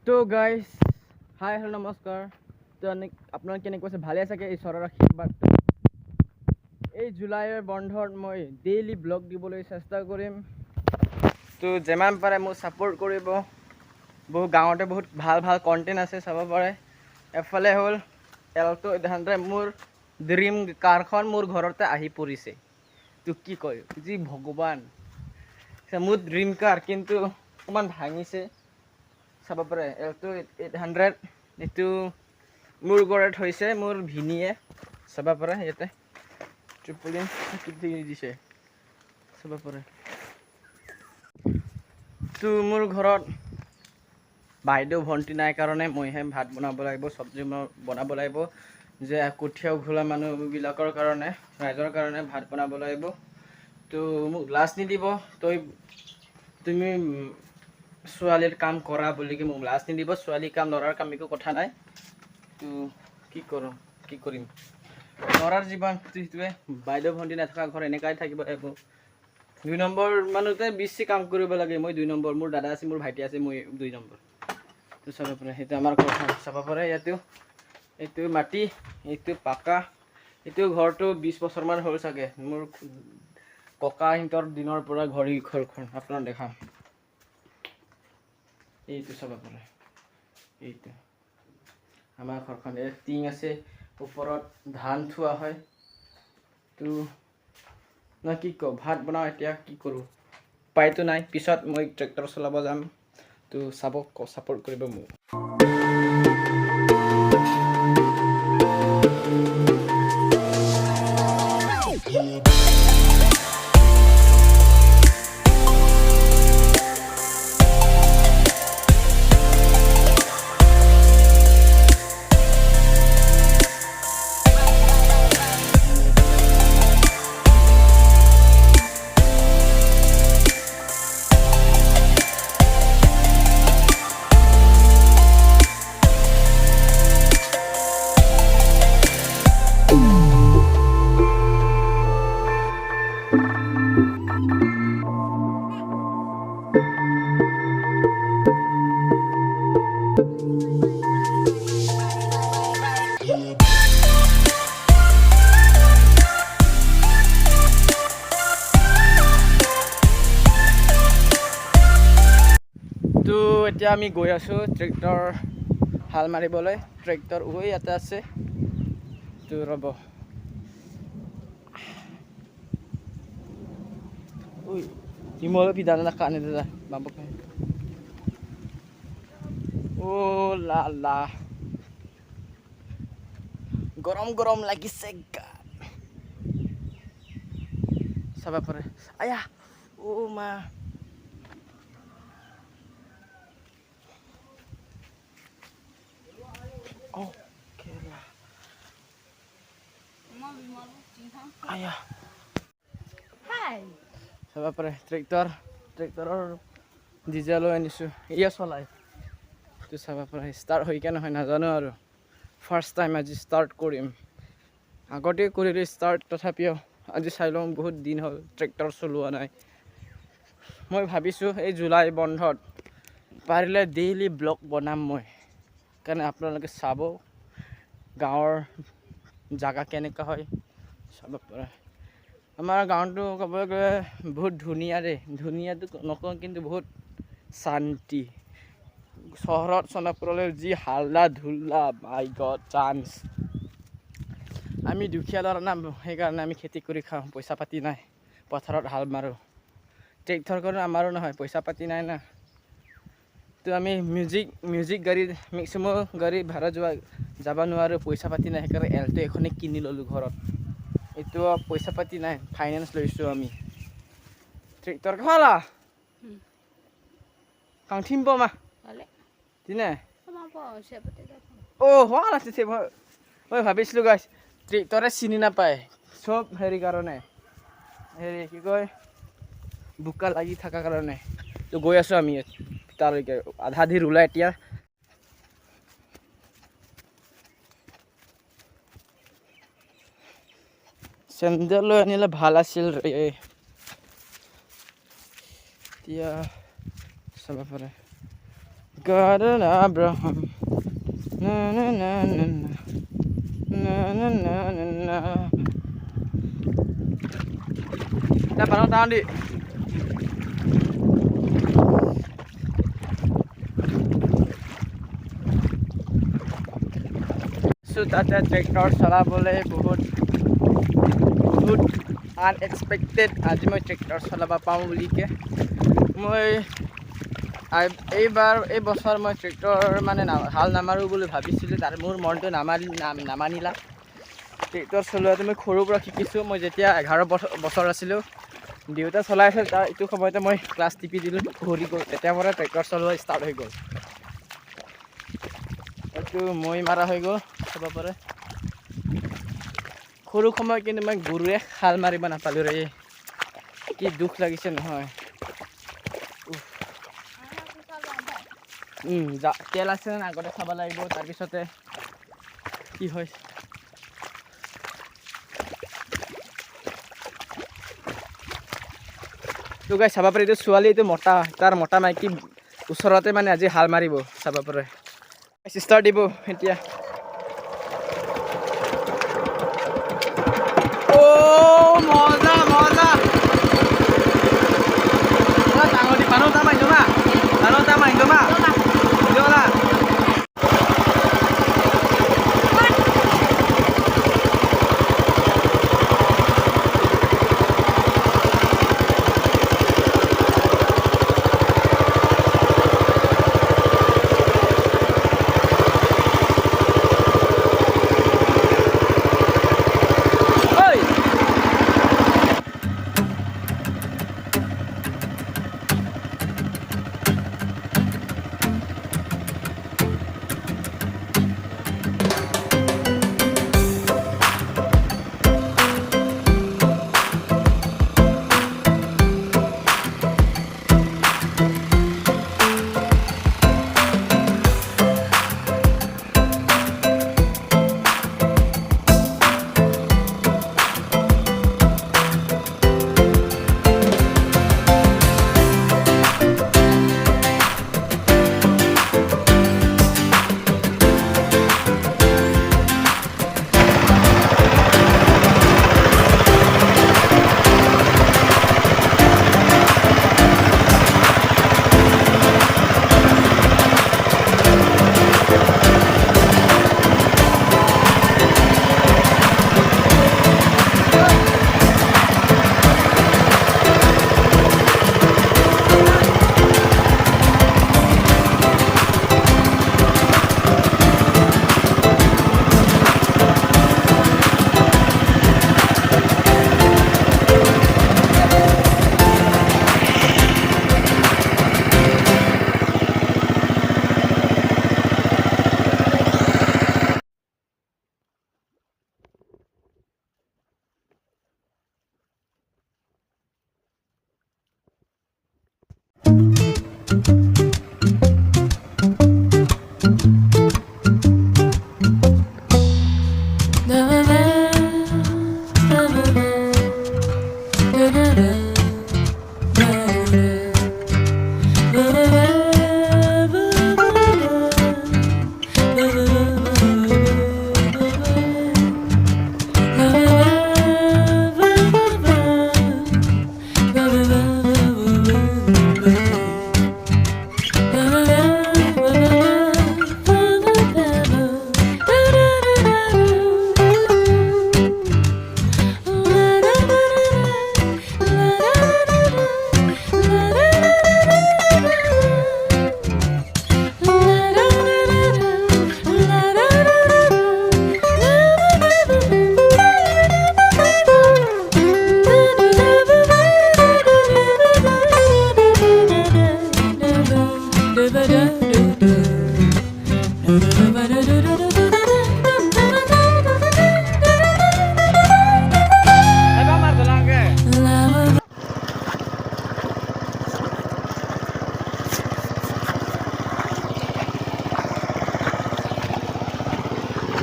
তো guys hi hello' নমস্কাৰ। তো আপোনালোকে কেনেকৈ আছে? ভালে চাগে? ঈশ্বৰৰ আশীৰ্বাদটো এই জুলাইৰ বন্ধত মই ডেইলি ব্লগ দিবলৈ চেষ্টা কৰিম। তো যিমান পাৰে মোক ছাপোৰ্ট কৰিব। গাঁৱতে বহুত ভাল ভাল কণ্টেণ্ট আছে, চাব পাৰে। এফালে হ'ল এল্টো 800, মোৰ ড্ৰিম কাৰখন মোৰ ঘৰতে আহি পৰিছে। তো কি কয়, যি ভগৱান, মোৰ ড্ৰিম কাৰ কিন্তু অকণমান ভাঙিছে, চাব পাৰে। এল্টো 800 এইটো মোৰ ঘৰত হৈছে, মোৰ ভিনিয়ে, চাব পাৰে। ইয়াতে ট্ৰিপলিন দিছে, চাব পাৰে। তো মোৰ ঘৰত বাইদেউ ভণ্টি নাই কাৰণে মইহে ভাত বনাব লাগিব, চব্জি বনাব লাগিব। যে কঠীয়া ঘোলা মানুহবিলাকৰ কাৰণে, ৰাইজৰ কাৰণে ভাত বনাব লাগিব। তো মোক লাজ নিদিব, তুমি ছোৱালীৰ কাম কৰা বুলি কি মোক লাজ নিদিব। ছোৱালীৰ কাম ল'ৰাৰ কাম একো কথা নাই। তো কি কৰিম, ল'ৰাৰ জীৱন সেইটোৱে। বাইদেউ ভণ্টি নাথকা ঘৰ এনেকুৱাই থাকিব লাগিব। 2 নম্বৰ মানুহতে বেছি কাম কৰিব লাগে। মই 2 নম্বৰ, মোৰ দাদা আছে, মোৰ ভাইটি আছে, মই 2 নম্বৰ। তো চাব পাৰে, সেইটো আমাৰ ঘৰখন চাব পাৰে। এইটো মাটি, এইটো পাকা। এইটো ঘৰটো 20 বছৰমান হ'ল চাগে, মোৰ ককাহঁতৰ দিনৰ পৰা ঘৰখন আপোনাক দেখাম। এইটো চাব পাৰে, এইটো আমাৰ ঘৰখন। টিং আছে, ওপৰত ধান থোৱা হয়। তো কি কওঁ, ভাত বনাওঁ এতিয়া। কি কৰোঁ, উপায়তো নাই। পিছত মই ট্ৰেক্টৰ চলাব যাম। তো ছাপোৰ্ট কৰিব মোক। তো এতিয়া আমি গৈ আছোঁ ট্ৰেক্টৰ হাল মাৰিবলৈ। ট্ৰেক্টৰ ইয়াতে আছে। তো ৰ'ব, হিমল পিদানা কানে দাদা বাবক। লা গৰম গৰম লাগিছে গাত, চাব পাৰে। আয়া মা, আয়া চাব পাৰে। ট্ৰেক্টৰৰ ডিজেল লৈ আনিছোঁ, চলাই। তো চাব পাৰে, ষ্টাৰ্ট হৈ কিনে নহয় নাজানো আৰু। ফাৰ্ষ্ট টাইম আজি ষ্টাৰ্ট কৰিম। আগতে কৰিলোঁ ষ্টাৰ্ট, তথাপিও আজি চাই লওঁ। বহুত দিন হ'ল ট্ৰেক্টৰ চলোৱা নাই। মই ভাবিছোঁ এই জুলাই বন্ধত পাৰিলে ডেইলি ব্লগ বনাম মই, কাৰণে আপোনালোকে চাব গাঁৱৰ জাগা কেনেকুৱা হয়, চাব পাৰে। আমাৰ গাঁৱটো ক'বলৈ গ'লে বহুত ধুনীয়া দেই। ধুনীয়াটো নকওঁ, কিন্তু বহুত শান্তি। চহৰত চনপুৰলৈ যি হাল্লা ধুল্লা, মাই গড চান্স। আমি দুখীয়া ল'ৰা না, সেইকাৰণে আমি খেতি কৰি খাওঁ। পইচা পাতি নাই, পথাৰত হাল মাৰোঁ। ট্ৰেক্টৰ কৰোঁ, আমাৰো নহয়, পইচা পাতি নাই না। তো আমি মিউজিক গাড়ী, মেক্সিমাম গাড়ী ভাড়া যাব নোৱাৰোঁ, পইচা পাতি নাই। সেইকাৰণে এল্টো এখনে কিনি ল'লোঁ ঘৰত। এইটো পইচা পাতি নাই, ফাইনেন্স লৈছোঁ আমি। ট্ৰেক্টৰ খালা kang timbo mah Balik. dine Sama apa? Siapa tidak? হোৱা নাছিল। মই ভাবিছিলোঁ গাইছ ট্ৰেক্টৰে চিনি নাপায় চব হেৰি কাৰণে, হেৰি কি কয়, বোকা লাগি থকাৰ কাৰণে। তো গৈ আছোঁ আমি তালৈকে, আধা ধীৰ ওলাই এতিয়া। চেণ্ডেল লৈ আনিলে ভাল আছিল ৰে। এতিয়া চাব পাৰে God and Abraham. Na na na na na. Na na na na na. Dah parang tahan di. So তাতে ট্ৰেক্টৰ চলাবলৈ বহুত আনএক্সপেক্টেড আজি মই ট্ৰেক্টৰ চলাব পাওঁ বুলিকে মই এই বছৰ মই ট্ৰেক্টৰ মানে হাল নামাৰোঁ বুলি ভাবিছিলোঁ তাৰ মোৰ মনটো নামানিলা ট্ৰেক্টৰ চলোৱাটো মই সৰুৰ পৰা শিকিছোঁ মই যেতিয়া 11 বছৰ আছিলোঁ দেউতা চলাই আছিল তাৰ এইটো সময়তে মই ক্লাছ টিপি দিলোঁ ঘূৰি গ'ল তেতিয়াৰ পৰা ট্ৰেক্টৰ চলোৱা ষ্টাৰ্ট হৈ গ'ল এইটো মই মাৰা হৈ গ'ল চাব পাৰে সৰু সময় কিন্তু মই গৰুৱে হাল মাৰিব নাপালোঁ ৰে কি দুখ লাগিছে নহয় তেল আছে না আগতে চাব লাগিব তাৰপিছতে কি হয় তো গাইছ চাব পাৰে এইটো ছোৱালী এইটো মতা তাৰ মতা মাইকী ওচৰতে মানে আজি হাল মাৰিব চাব পাৰে ষ্টাৰ্ট দিব এতিয়া মজা মজা ডাঙৰ দি মানুহ তাৰ মাৰিব না মানুহ তাৰ মাৰিব না যোৱা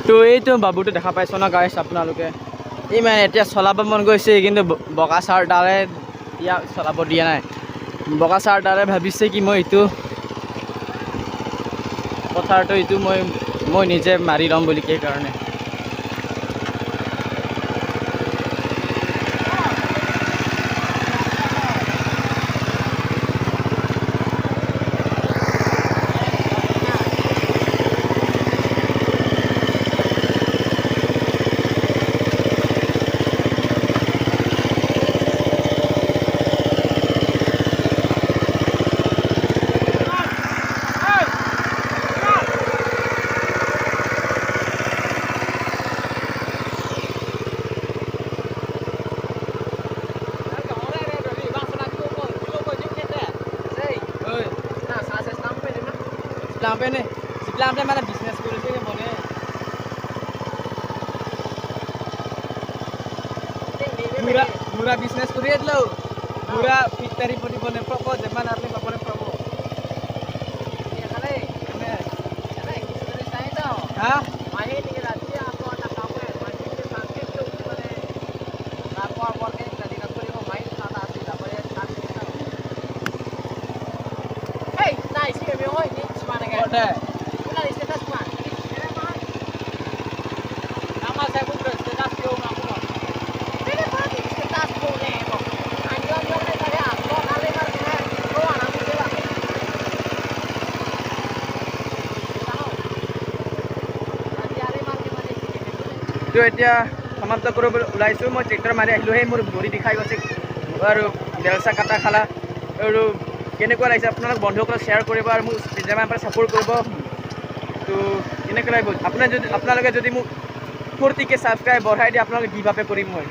তো এইটো বাবুটো দেখা পাইছ না গাইছ আপোনালোকে এই মানে এতিয়া চলাব মন গৈছে কিন্তু বগা চাৰডালে ইয়াক চলাব দিয়া নাই বগা চাৰডালে ভাবিছে কি মই এইটো পথাৰটো এইটো মই নিজে মাৰি ল'ম বুলি সেইকাৰণে Silampe mana bisnes kuliah ni boleh. Murah bisnes kuliah dulu. Murah pitari pun boleh propo zaman arti apa boleh propo. Ya kali. Kali bisnes saya tu. Hah? Main ni lagi aku anak kamu. Main ni sampai tu boleh. Lapor boleh jadi nak kuliah main sana asal tak boleh cari tahu. Hey, nice here we are. Ni mana kan? Boleh. তো এতিয়া সমাপ্ত কৰিবলৈ ওলাইছোঁ মই tractor মাৰি আহিলোঁ সেই মোৰ ভৰি বিষাই গৈছে আৰু ডেলচা কাটা খালা আৰু কেনেকুৱা লাগিছে আপোনালোক বন্ধুসকলক শ্বেয়াৰ কৰিব আৰু মোক যিমান পাৰে ছাপোৰ্ট কৰিব তো এনেকৈ লাগিব আপোনালোকে যদি মোক ফূৰ্তিকৈ ছাবস্ক্ৰাইব বঢ়াই দিয়ে আপোনালোকে গিভ আপে কৰিম মই